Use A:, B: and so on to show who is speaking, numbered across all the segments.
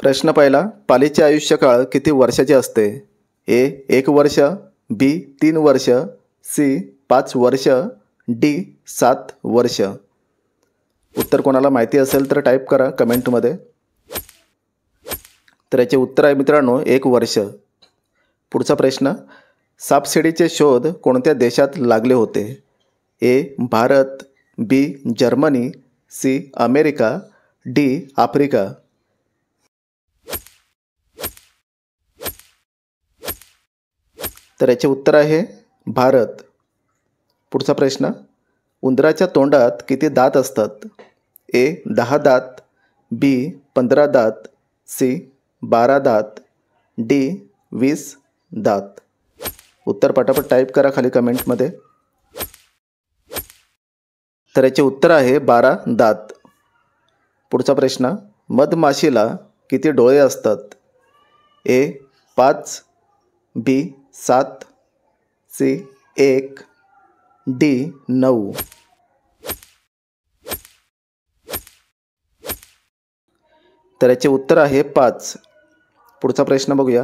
A: प्रश्न पहिला, पालीचे आयुष्यकाळ किती वर्षाचे असते? ए 1 वर्ष, बी 3 वर्ष, सी 5 वर्ष, डी 7 वर्ष. उत्तर कोणाला माहिती असेल तर टाईप करा कमेंटमध्ये. तर याचे उत्तर आहे मित्रांनो 1 वर्ष. पुढचा प्रश्न, सापशिडीचे शोध कोणत्या देशात लागले होते? A Bharat, B Germany, C America, D Africa. तर याचे उत्तर आहे भारत. पुढचा प्रश्न, उंदराच्या तोंडात किती दात असतात? ए 10 दात, बी 15 दात, सी 12 दात, डी 20 दात. उत्तर पटापट टाईप करा खाली कमेंटमध्ये. तर याचे उत्तर आहे 12 दात. पुढचा प्रश्न, मधमाशीला किती डोळे असतात? ए 5, बी 7, सी 1, डी 9. तर याचे उत्तर आहे 5. पुढचा प्रश्न बघूया,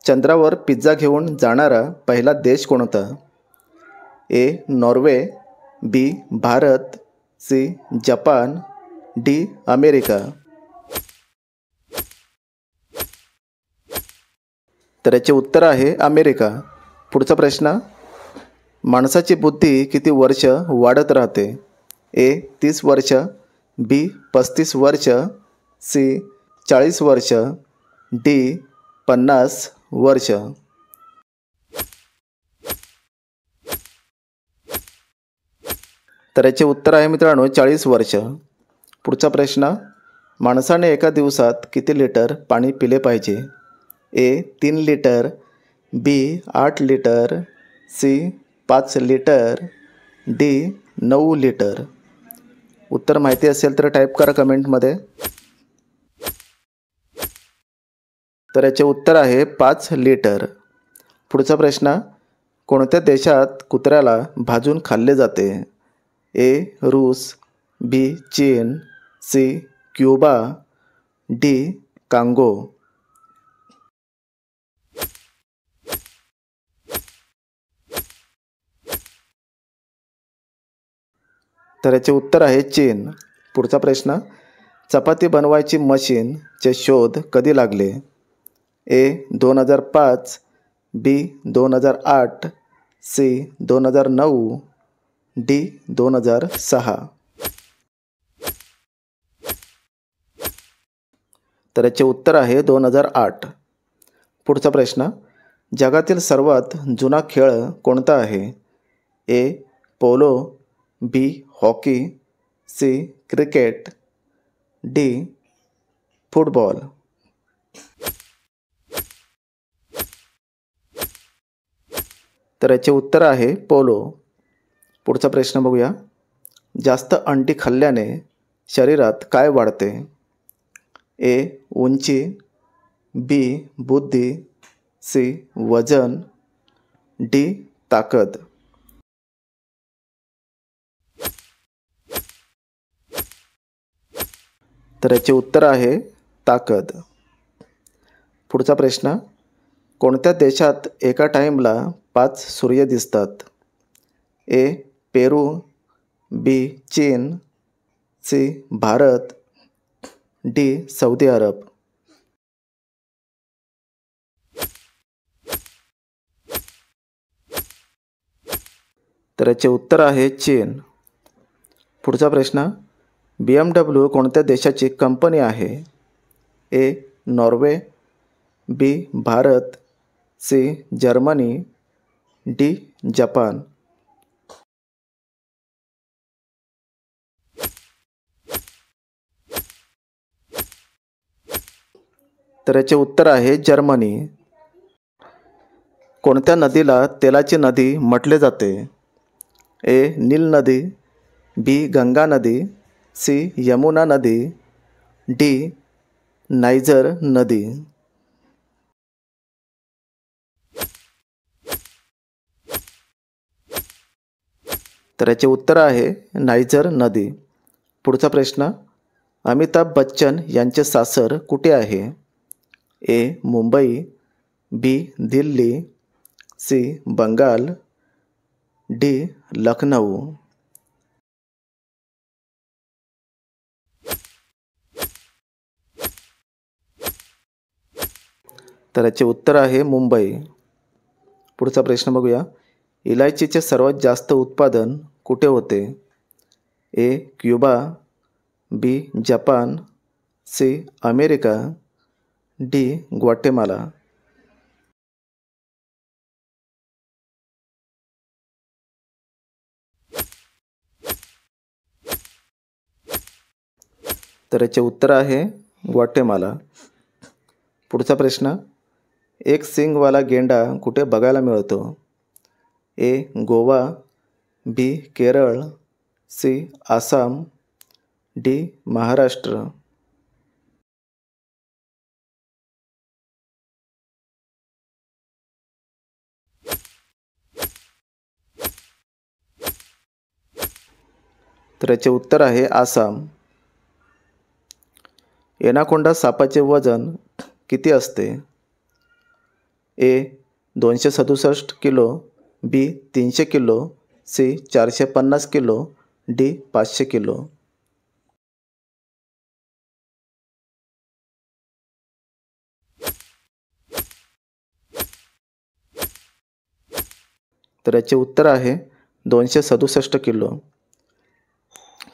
A: चंद्रावर पिझ्झा घेऊन जाणारा पहिला देश कोणता? A Norway, B Bharat, C Japan, D America. तर याचे उत्तर आहे अमेरिका. पुढचा प्रश्न, माणसाची बुद्धी किती वर्ष वाढत राहते? ए 30 वर्ष, बी 35 वर्ष, सी 40 वर्ष, डी 50 वर्ष. तर याचे उत्तर आहे मित्रांनो 40 वर्ष. पुढचा प्रश्न, माणसाने एका दिवसात किती लिटर पाणी पिले पाहिजे? A 3 litre, B 8 litre, C 5 litre, D 9 litre. उत्तर माहिती असेल तर टाईप करा कमेंटमध्ये. तर याचे उत्तर आहे 5 लिटर. पुढचा प्रश्न, कोणत्या देशात कुत्र्याला भाजून खाल्ले जाते? ए रूस, बी चीन, सी क्युबा, डी कांगो. तर याचे उत्तर आहे चीन. पुढचा प्रश्न, चपाती बनवायची मशीनचे शोध कधी लागले? ए 2005, बी 2008, सी 2009, डी 2006. तर याचे उत्तर आहे 2008. पुढचा प्रश्न, जगातील सर्वात जुना खेळ कोणता आहे? A polo, B hockey, C cricket, D football. तर याचे उत्तर आहे पोलो. पुढचा प्रश्न बघूया, जास्त अंडी खाल्ल्याने शरीरात काय वाढते? ए उंची, बी बुद्धी, सी वजन, डी ताकद. तर याचे उत्तर आहे ताकद. पुढचा प्रश्न, कोणत्या देशात एका टाईमला 5 सूर्य दिसतात? ए पेरू, बी चीन, सी भारत, डी सौदी अरब. तर याचे उत्तर आहे चीन. पुढचा प्रश्न, BMW कोणत्या देशाची कंपनी आहे? A Norway, B Bharat, C Germany, D Japan. तर याचे उत्तर आहे जर्मनी. कोणत्या नदीला तेलाची नदी म्हटले जाते? ए नील नदी, बी गंगा नदी, सी यमुना नदी, डी नायजर नदी. तर याचे उत्तर आहे नायजर नदी. पुढचा प्रश्न, अमिताभ बच्चन यांचे सासर कुठे आहे? ए मुंबई, बी दिल्ली, सी बंगाल, डी लखनऊ. तर याचे उत्तर आहे मुंबई. पुढचा प्रश्न बघूया. इलायचीचे सर्वात जास्त उत्पादन कुठे होते? A Cuba, B Japan, C America, D Guatemala. तर याचे उत्तर आहे ग्वाटेमाला. पुढचा प्रश्न. एक सिंगवाला गेंडा कुठे बघायला मिळतो? ए गोवा, बी केरळ, सी आसाम, डी महाराष्ट्र. तर याचे उत्तर आहे आसाम. एनाकोंडा सापाचे वजन किती असते? A 267 kilo, B 300 kilo, C 450 kilo, D 500 kilo. तर याचे उत्तर आहे 267 किलो.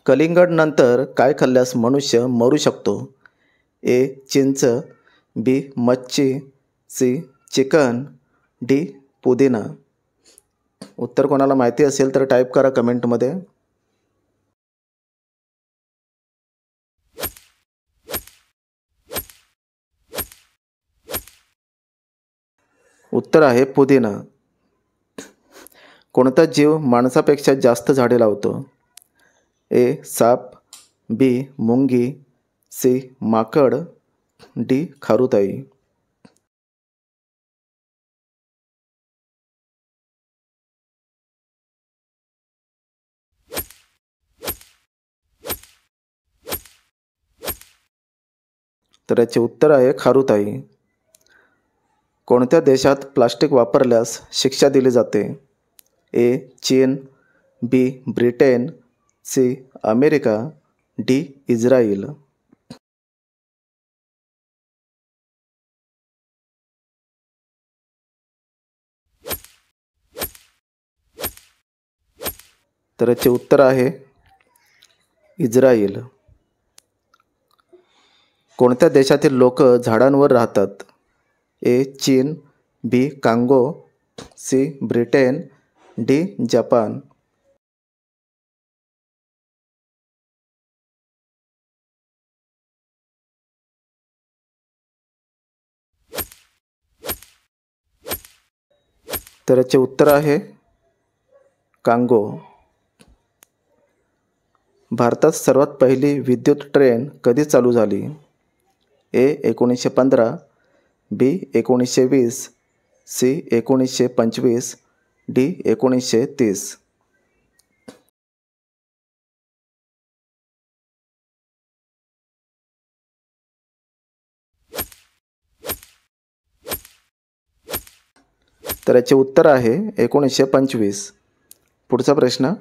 A: कलिंगड नंतर काय खाल्ल्यास मनुष्य मरू शकतो? ए चिंच, बी मच्छी, सी चिकन, डी पुदिना. उत्तर कोणाला माहिती असेल तर टाईप करा कमेंटमध्ये. उत्तर आहे पुदिना. कोणता जीव माणसापेक्षा जास्त झाडे लावतो? ए साप, बी मुंगी, सी माकड, डी खारुताई. तर याचे उत्तर आहे खारुताई. कोणत्या देशात प्लास्टिक वापरल्यास शिक्षा दिली जाते? ए चीन, B Britain, C America, D Israel. तर याचे उत्तर आहे इस्रायल. कोणत्या देशातील लोक झाडांवर राहतात? ए चीन, B Congo, C Britain, D Japan. तर याचे उत्तर आहे कांगो. भारतात सर्वात पहिली विद्युत ट्रेन कधी चालू झाली? ए 1915, बी 1920, सी 1925, डी 1930. तर याचे उत्तर आहे 1925. पुढचा प्रश्न.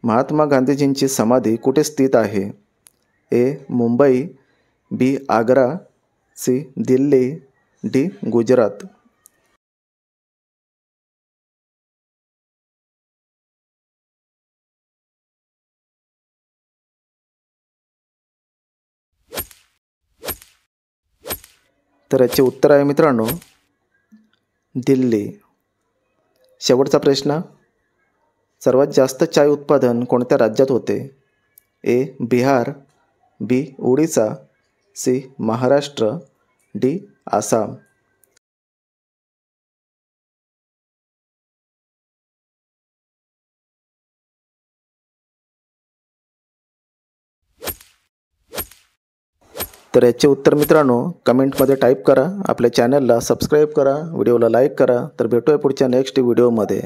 A: महात्मा गांधीजींची समाधी कुठे स्थित आहे? ए मुंबई, बी आग्रा, सी दिल्ली, डी गुजरात. तर याचे उत्तर आहे मित्रांनो दिल्ली. शेवटचा प्रश्न. सर्वात जास्त चाय उत्पादन कोणत्या राज्यात होते? ए बिहार, बी ओडिसा, सी महाराष्ट्र, डी आसाम. तर याचे उत्तर मित्रांनो कमेंटमध्ये टाईप करा. आपल्या चॅनलला सबस्क्राईब करा, व्हिडिओला लाईक करा. तर भेटूया पुढच्या नेक्स्ट व्हिडिओमध्ये.